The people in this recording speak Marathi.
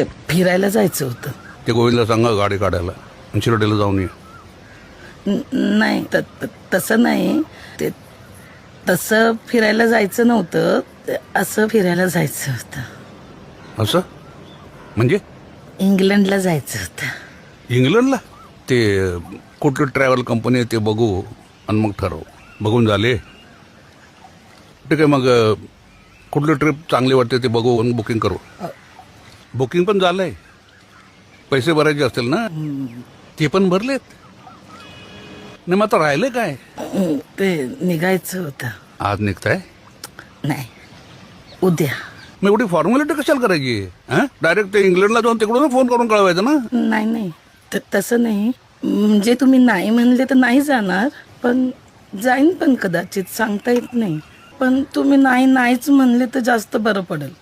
फिरायला जायचं होतं. ते गोविंदला सांगा गाडी काढायला आणि शिर्डीला जाऊन ये. नाही तसं नाही, ते तसं फिरायला जायचं नव्हतं, असं फिरायला जायचं होतं. असं म्हणजे इंग्लंडला जायचं होतं. इंग्लंडला? ते कुठली ट्रॅव्हल कंपनी आहे ते बघू आणि मग ठरवू. बघून झाले? ठीक आहे, मग कुठली ट्रिप चांगली वाटते ते बघू आणि बुकिंग करू. बुकिंग पण झालंय, पैसे भरायचे असतील ना? ते पण भरलेत. नाही मग आता राहिले काय? ते निघायचं होतं. आज निघताय? नाही, उद्या. मग एवढी फॉर्मॅलिटी कशाला करायची? डायरेक्ट ते इंग्लंडला जाऊन तिकडून फोन करून कळवायचं ना. नाही तसं नाही, म्हणजे तुम्ही नाही म्हणले तर नाही जाणार, पण जाईन पण कदाचित, सांगता येत नाही. पण तुम्ही नाहीच म्हणले तर जास्त बरं पडेल.